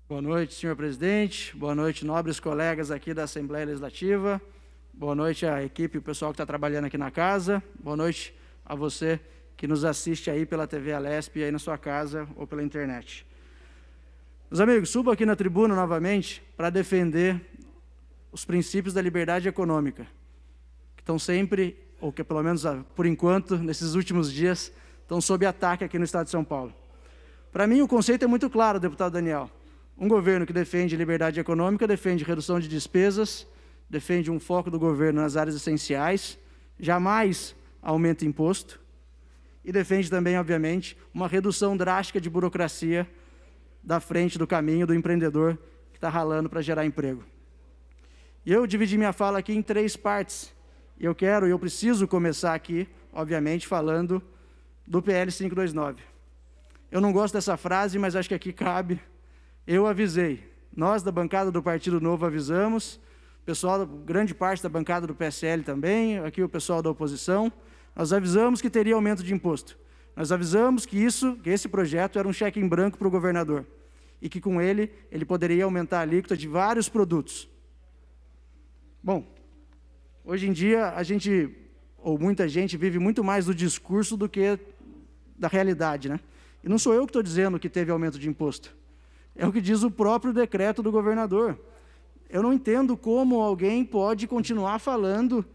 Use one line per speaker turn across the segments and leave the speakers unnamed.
Boa noite, senhor presidente. Boa noite, nobres colegas aqui da Assembleia Legislativa. Boa noite à equipe, o pessoal que está trabalhando aqui na casa. Boa noite a você que nos assiste aí pela TV Alesp, aí na sua casa ou pela internet. Meus amigos, subo aqui na tribuna novamente para defender os princípios da liberdade econômica, que estão sempre, ou que pelo menos por enquanto, nesses últimos dias, estão sob ataque aqui no estado de São Paulo. Para mim, o conceito é muito claro, deputado Daniel. Um governo que defende liberdade econômica, defende redução de despesas, defende um foco do governo nas áreas essenciais, jamais aumenta imposto, e defende também, obviamente, uma redução drástica de burocracia da frente do caminho do empreendedor que está ralando para gerar emprego. E eu dividi minha fala aqui em 3 partes. E eu preciso começar aqui, obviamente, falando do PL 529. Eu não gosto dessa frase, mas acho que aqui cabe. Eu avisei. Nós, da bancada do Partido Novo, avisamos. O pessoal, grande parte da bancada do PSL também, aqui o pessoal da oposição. Nós avisamos que teria aumento de imposto. Nós avisamos que esse projeto era um cheque em branco para o governador. E que com ele poderia aumentar a alíquota de vários produtos. Bom, hoje em dia muita gente vive muito mais do discurso do que da realidade, né? E não sou eu que estou dizendo que teve aumento de imposto. É o que diz o próprio decreto do governador. Eu não entendo como alguém pode continuar falando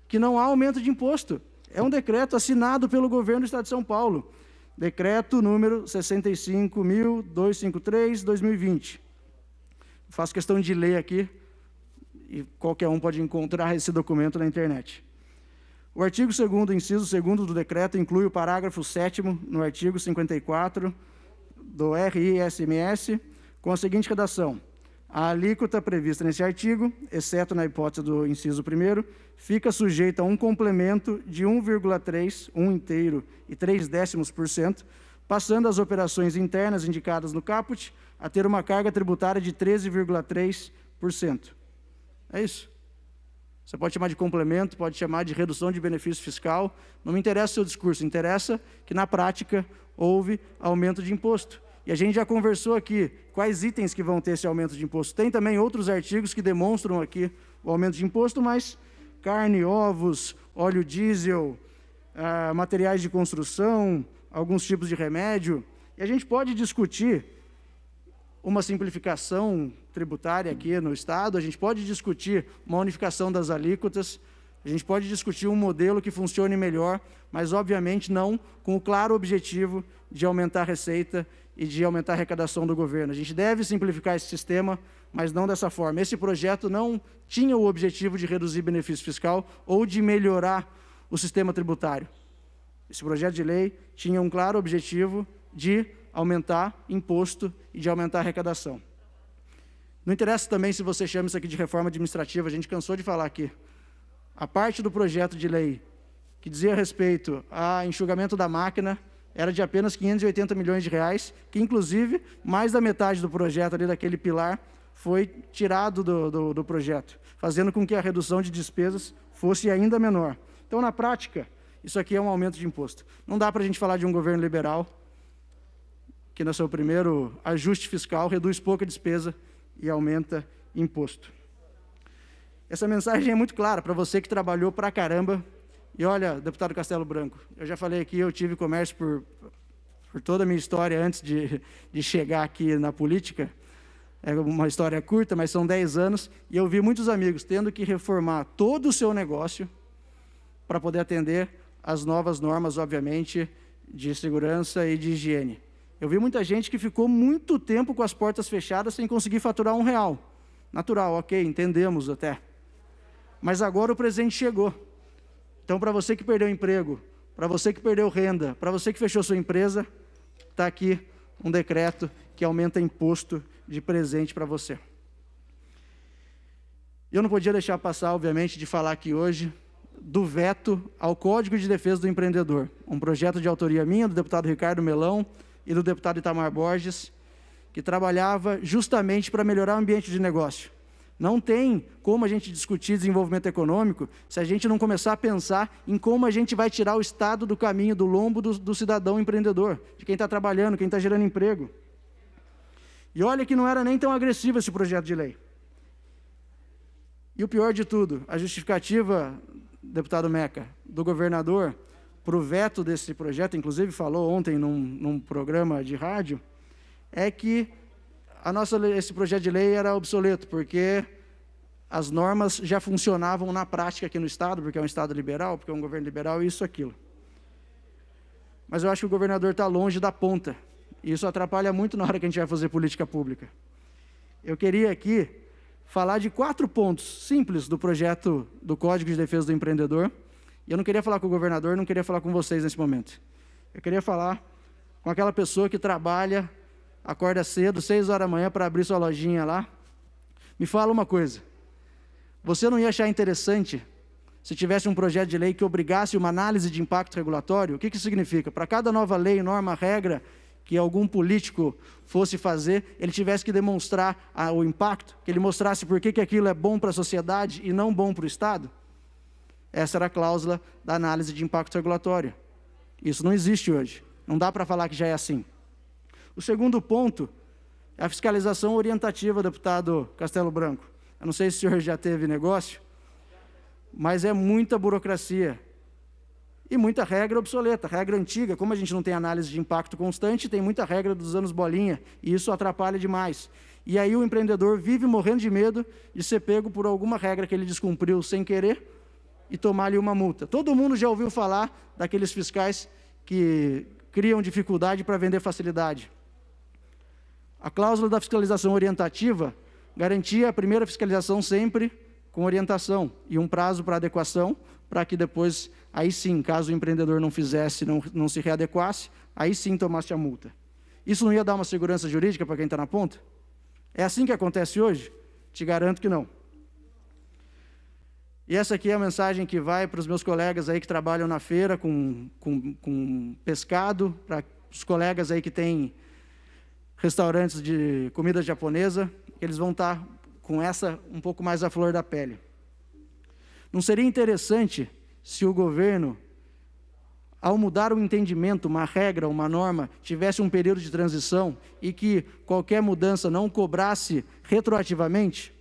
que não há aumento de imposto. É um decreto assinado pelo governo do estado de São Paulo. Decreto número 65.253/2020. Faço questão de ler aqui, e qualquer um pode encontrar esse documento na internet. O artigo 2º, inciso 2º do decreto, inclui o parágrafo 7º no artigo 54 do RISMS, com a seguinte redação: a alíquota prevista nesse artigo, exceto na hipótese do inciso 1º, fica sujeita a um complemento de 1,3, 1 inteiro e 0,3%, passando as operações internas indicadas no caput a ter uma carga tributária de 13,3%. É isso. Você pode chamar de complemento, pode chamar de redução de benefício fiscal, não me interessa o seu discurso, interessa que na prática houve aumento de imposto. E a gente já conversou aqui quais itens que vão ter esse aumento de imposto. Tem também outros artigos que demonstram aqui o aumento de imposto, mas carne, ovos, óleo diesel, materiais de construção, alguns tipos de remédio. E a gente pode discutir uma simplificação tributária aqui no Estado, a gente pode discutir uma unificação das alíquotas, a gente pode discutir um modelo que funcione melhor, mas obviamente não com o claro objetivo de aumentar a receita e de aumentar a arrecadação do governo. A gente deve simplificar esse sistema, mas não dessa forma. Esse projeto não tinha o objetivo de reduzir benefício fiscal ou de melhorar o sistema tributário. Esse projeto de lei tinha um claro objetivo de aumentar imposto e de aumentar a arrecadação. Não interessa também se você chama isso aqui de reforma administrativa, a gente cansou de falar aqui. A parte do projeto de lei que dizia respeito a enxugamento da máquina era de apenas 580 milhões de reais, que inclusive mais da metade do projeto ali daquele pilar foi tirado do projeto, fazendo com que a redução de despesas fosse ainda menor. Então, na prática, isso aqui é um aumento de imposto. Não dá para a gente falar de um governo liberal que no seu primeiro ajuste fiscal reduz pouca despesa e aumenta imposto. Essa mensagem é muito clara para você que trabalhou pra caramba. E olha, deputado Castelo Branco, eu já falei aqui, eu tive comércio por toda a minha história antes de chegar aqui na política. É uma história curta, mas são 10 anos, e eu vi muitos amigos tendo que reformar todo o seu negócio para poder atender às novas normas, obviamente, de segurança e de higiene. Eu vi muita gente que ficou muito tempo com as portas fechadas sem conseguir faturar R$1. Natural, ok, entendemos até. Mas agora o presente chegou. Então, para você que perdeu emprego, para você que perdeu renda, para você que fechou sua empresa, está aqui um decreto que aumenta imposto de presente para você. Eu não podia deixar passar, obviamente, de falar aqui hoje do veto ao Código de Defesa do Empreendedor, um projeto de autoria minha, do deputado Ricardo Melão e do deputado Itamar Borges, que trabalhava justamente para melhorar o ambiente de negócio. Não tem como a gente discutir desenvolvimento econômico se a gente não começar a pensar em como a gente vai tirar o Estado do caminho, do lombo do cidadão empreendedor, de quem está trabalhando, quem está gerando emprego. E olha que não era nem tão agressivo esse projeto de lei. E o pior de tudo, a justificativa, deputado Meca, do governador para o veto desse projeto, inclusive falou ontem num programa de rádio, é que esse projeto de lei era obsoleto, porque as normas já funcionavam na prática aqui no Estado, porque é um Estado liberal, porque é um governo liberal, isso, aquilo. Mas eu acho que o governador está longe da ponta, e isso atrapalha muito na hora que a gente vai fazer política pública. Eu queria aqui falar de 4 pontos simples do projeto do Código de Defesa do Empreendedor, e eu não queria falar com o governador, não queria falar com vocês nesse momento. Eu queria falar com aquela pessoa que trabalha, acorda cedo, 6 horas da manhã, para abrir sua lojinha lá. Me fala uma coisa, você não ia achar interessante se tivesse um projeto de lei que obrigasse uma análise de impacto regulatório? O que isso significa? Para cada nova lei, norma, regra que algum político fosse fazer, ele tivesse que demonstrar o impacto, que ele mostrasse por que aquilo é bom para a sociedade e não bom para o Estado? Essa era a cláusula da análise de impacto regulatório. Isso não existe hoje. Não dá para falar que já é assim. O segundo ponto é a fiscalização orientativa, deputado Castelo Branco. Eu não sei se o senhor já teve negócio, mas é muita burocracia e muita regra obsoleta, regra antiga. Como a gente não tem análise de impacto constante, tem muita regra dos anos bolinha, e isso atrapalha demais. E aí o empreendedor vive morrendo de medo de ser pego por alguma regra que ele descumpriu sem querer e tomar-lhe uma multa. Todo mundo já ouviu falar daqueles fiscais que criam dificuldade para vender facilidade. A cláusula da fiscalização orientativa garantia a primeira fiscalização sempre com orientação e um prazo para adequação, para que depois, aí sim, caso o empreendedor não fizesse, não se readequasse, aí sim tomasse a multa. Isso não ia dar uma segurança jurídica para quem está na ponta? É assim que acontece hoje? Te garanto que não. E essa aqui é a mensagem que vai para os meus colegas aí que trabalham na feira com pescado, para os colegas aí que têm restaurantes de comida japonesa, eles vão estar com essa um pouco mais à flor da pele. Não seria interessante se o governo, ao mudar o entendimento, uma regra, uma norma, tivesse um período de transição e que qualquer mudança não cobrasse retroativamente?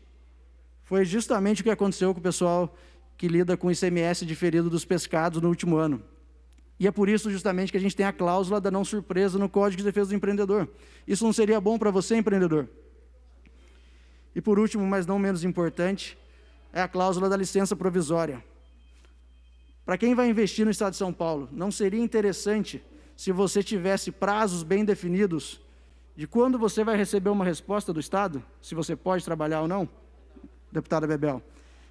Foi justamente o que aconteceu com o pessoal que lida com o ICMS diferido dos pescados no último ano. E é por isso justamente que a gente tem a cláusula da não surpresa no Código de Defesa do Empreendedor. Isso não seria bom para você, empreendedor? E por último, mas não menos importante, é a cláusula da licença provisória. Para quem vai investir no Estado de São Paulo, não seria interessante se você tivesse prazos bem definidos de quando você vai receber uma resposta do Estado, se você pode trabalhar ou não? Deputada Bebel,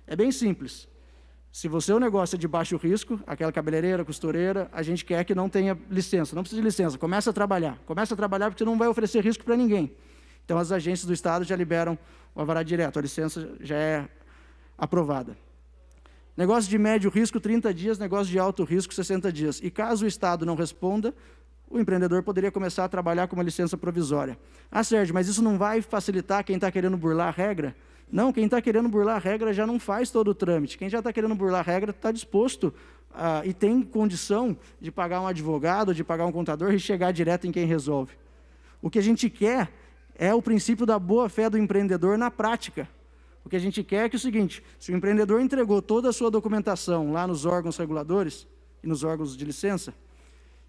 é bem simples. Se você o negócio é de baixo risco, aquela cabeleireira, costureira, a gente quer que não tenha licença, não precisa de licença, começa a trabalhar porque você não vai oferecer risco para ninguém. Então as agências do Estado já liberam o alvará direto, a licença já é aprovada. Negócio de médio risco, 30 dias, negócio de alto risco, 60 dias. E caso o Estado não responda, o empreendedor poderia começar a trabalhar com uma licença provisória. Ah, Sérgio, mas isso não vai facilitar quem está querendo burlar a regra? Não, quem está querendo burlar a regra já não faz todo o trâmite. Quem já está querendo burlar a regra está disposto e tem condição de pagar um advogado, de pagar um contador e chegar direto em quem resolve. O que a gente quer é o princípio da boa-fé do empreendedor na prática. O que a gente quer é que o seguinte, se o empreendedor entregou toda a sua documentação lá nos órgãos reguladores e nos órgãos de licença,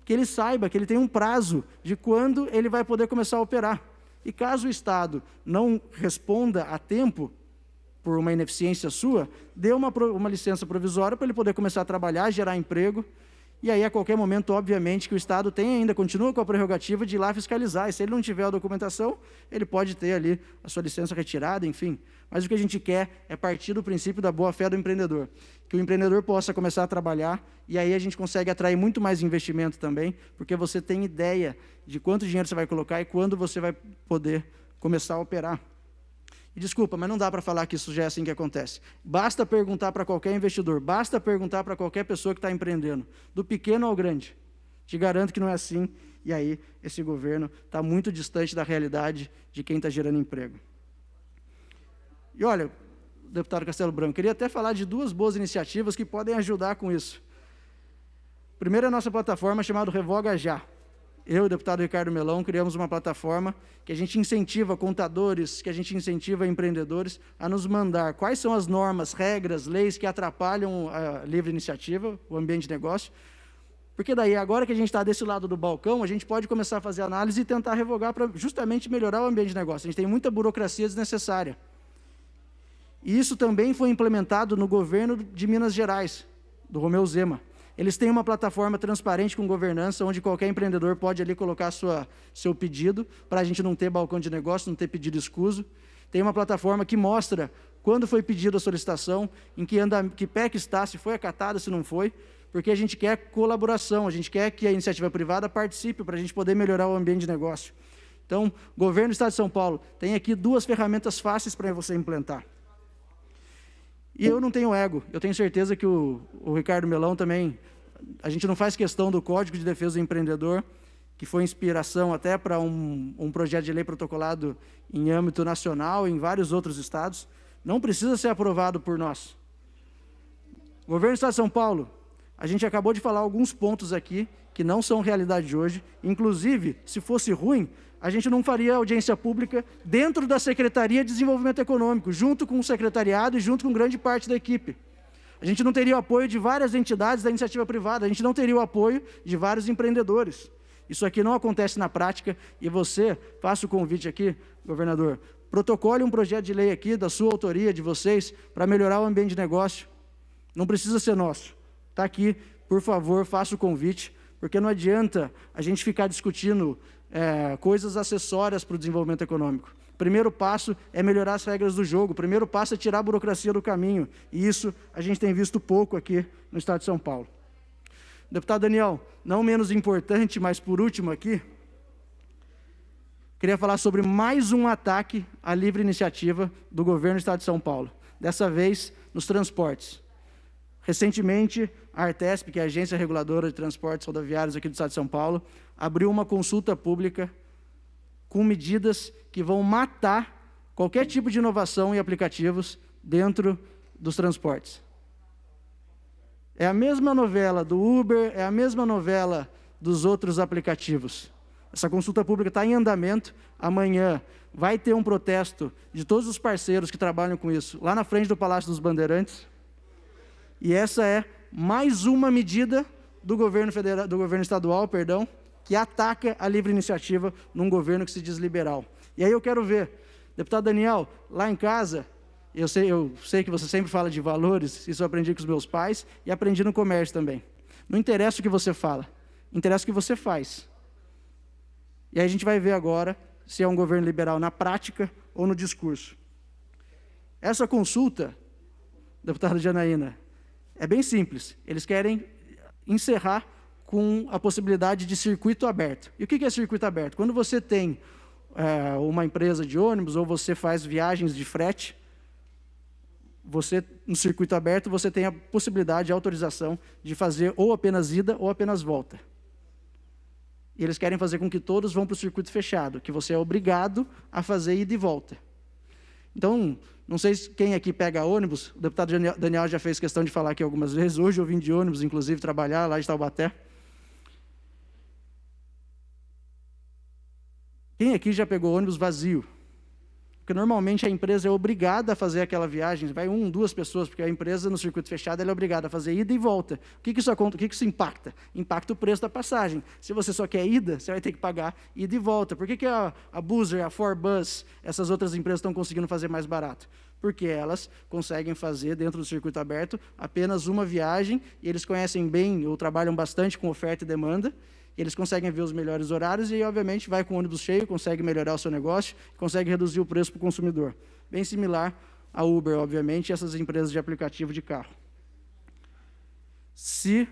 que ele saiba que ele tem um prazo de quando ele vai poder começar a operar. E caso o Estado não responda a tempo, por uma ineficiência sua, dê uma licença provisória para ele poder começar a trabalhar, gerar emprego, e aí a qualquer momento, obviamente, que o Estado continua com a prerrogativa de ir lá fiscalizar, e se ele não tiver a documentação, ele pode ter ali a sua licença retirada, enfim. Mas o que a gente quer é partir do princípio da boa-fé do empreendedor, que o empreendedor possa começar a trabalhar, e aí a gente consegue atrair muito mais investimento também, porque você tem ideia de quanto dinheiro você vai colocar e quando você vai poder começar a operar. E desculpa, mas não dá para falar que isso já é assim que acontece. Basta perguntar para qualquer investidor, basta perguntar para qualquer pessoa que está empreendendo, do pequeno ao grande. Te garanto que não é assim, e aí esse governo está muito distante da realidade de quem está gerando emprego. E olha, deputado Castelo Branco, queria até falar de 2 boas iniciativas que podem ajudar com isso. Primeiro é a nossa plataforma chamada Revoga Já. eu e o deputado Ricardo Melão criamos uma plataforma que a gente incentiva contadores, que a gente incentiva empreendedores a nos mandar quais são as normas, regras, leis que atrapalham a livre iniciativa, o ambiente de negócio, porque daí, agora que a gente está desse lado do balcão, a gente pode começar a fazer análise e tentar revogar para justamente melhorar o ambiente de negócio. A gente tem muita burocracia desnecessária. E isso também foi implementado no governo de Minas Gerais, do Romeu Zema. Eles têm uma plataforma transparente com governança, onde qualquer empreendedor pode ali colocar seu pedido, para a gente não ter balcão de negócio, não ter pedido escuso. Tem uma plataforma que mostra quando foi pedida a solicitação, em que pé que está, se foi acatada, se não foi, porque a gente quer colaboração, a gente quer que a iniciativa privada participe para a gente poder melhorar o ambiente de negócio. Então, o governo do Estado de São Paulo tem aqui 2 ferramentas fáceis para você implantar. E eu não tenho ego, eu tenho certeza que o Ricardo Melão também, a gente não faz questão do Código de Defesa do Empreendedor, que foi inspiração até para um projeto de lei protocolado em âmbito nacional e em vários outros estados, não precisa ser aprovado por nós. O governo do Estado de São Paulo, a gente acabou de falar alguns pontos aqui que não são realidade de hoje. Inclusive, se fosse ruim, a gente não faria audiência pública dentro da Secretaria de Desenvolvimento Econômico, junto com o secretariado e junto com grande parte da equipe. A gente não teria o apoio de várias entidades da iniciativa privada, a gente não teria o apoio de vários empreendedores. Isso aqui não acontece na prática e você, faço o convite aqui, governador, protocole um projeto de lei aqui, da sua autoria, de vocês, para melhorar o ambiente de negócio. Não precisa ser nosso. Está aqui, por favor, faça o convite, porque não adianta a gente ficar discutindo coisas acessórias para o desenvolvimento econômico. O primeiro passo é melhorar as regras do jogo, o primeiro passo é tirar a burocracia do caminho, e isso a gente tem visto pouco aqui no Estado de São Paulo. Deputado Daniel, não menos importante, mas por último aqui, queria falar sobre mais um ataque à livre iniciativa do governo do Estado de São Paulo, dessa vez nos transportes. Recentemente, a Artesp, que é a Agência Reguladora de Transportes Rodoviários aqui do Estado de São Paulo, abriu uma consulta pública com medidas que vão matar qualquer tipo de inovação em aplicativos dentro dos transportes. É a mesma novela do Uber, é a mesma novela dos outros aplicativos. Essa consulta pública está em andamento. Amanhã vai ter um protesto de todos os parceiros que trabalham com isso, lá na frente do Palácio dos Bandeirantes. E essa é mais uma medida do governo federal, do governo estadual, que ataca a livre iniciativa num governo que se diz liberal. E aí eu quero ver, deputado Daniel, lá em casa, eu sei que você sempre fala de valores, isso eu aprendi com os meus pais e aprendi no comércio também. Não interessa o que você fala, interessa o que você faz. E aí a gente vai ver agora se é um governo liberal na prática ou no discurso. Essa consulta, deputada Janaína, é bem simples. Eles querem encerrar com a possibilidade de circuito aberto. E o que é circuito aberto? Quando você tem uma empresa de ônibus ou você faz viagens de frete, no circuito aberto, você tem a possibilidade, a autorização de fazer ou apenas ida ou apenas volta. E eles querem fazer com que todos vão para o circuito fechado, que você é obrigado a fazer ida e volta. Então, não sei quem aqui pega ônibus, o deputado Daniel já fez questão de falar aqui algumas vezes, hoje eu vim de ônibus, inclusive, trabalhar lá de Taubaté. Quem aqui já pegou ônibus vazio? Porque normalmente a empresa é obrigada a fazer aquela viagem, vai 1, 2 pessoas, porque a empresa no circuito fechado ela é obrigada a fazer ida e volta. O que isso impacta? Impacta o preço da passagem. Se você só quer ida, você vai ter que pagar ida e volta. Por que a Buser, a Forbus, essas outras empresas estão conseguindo fazer mais barato? Porque elas conseguem fazer dentro do circuito aberto apenas uma viagem, e eles conhecem bem ou trabalham bastante com oferta e demanda, eles conseguem ver os melhores horários e, obviamente, vai com o ônibus cheio, consegue melhorar o seu negócio, consegue reduzir o preço para o consumidor. Bem similar a Uber, obviamente, e essas empresas de aplicativo de carro. Se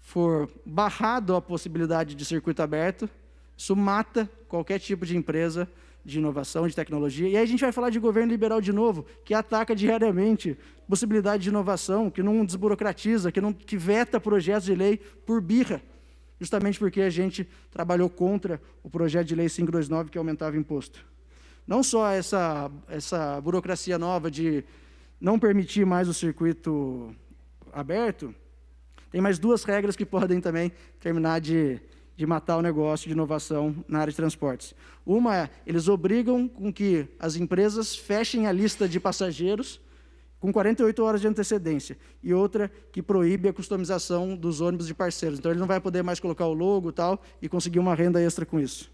for barrado a possibilidade de circuito aberto, isso mata qualquer tipo de empresa de inovação, de tecnologia. E aí a gente vai falar de governo liberal de novo, que ataca diariamente possibilidade de inovação, que não desburocratiza, que veta projetos de lei por birra, justamente porque a gente trabalhou contra o projeto de lei 529, que aumentava o imposto. Não só essa burocracia nova de não permitir mais o circuito aberto, tem mais 2 regras que podem também terminar de de matar o negócio de inovação na área de transportes. Uma é, eles obrigam com que as empresas fechem a lista de passageiros com 48 horas de antecedência. E outra que proíbe a customização dos ônibus de parceiros. Então, ele não vai poder mais colocar o logo e conseguir uma renda extra com isso.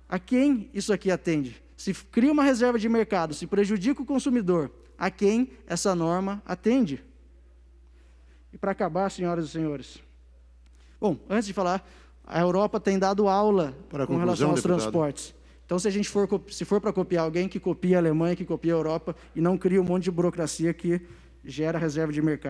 A quem isso aqui atende? Se cria uma reserva de mercado, se prejudica o consumidor, a quem essa norma atende? E para acabar, senhoras e senhores, bom, antes de falar, a Europa tem dado aula com relação aos transportes. Então, se for para copiar alguém, que copia a Alemanha, que copia a Europa, e não cria um monte de burocracia que gera reserva de mercado.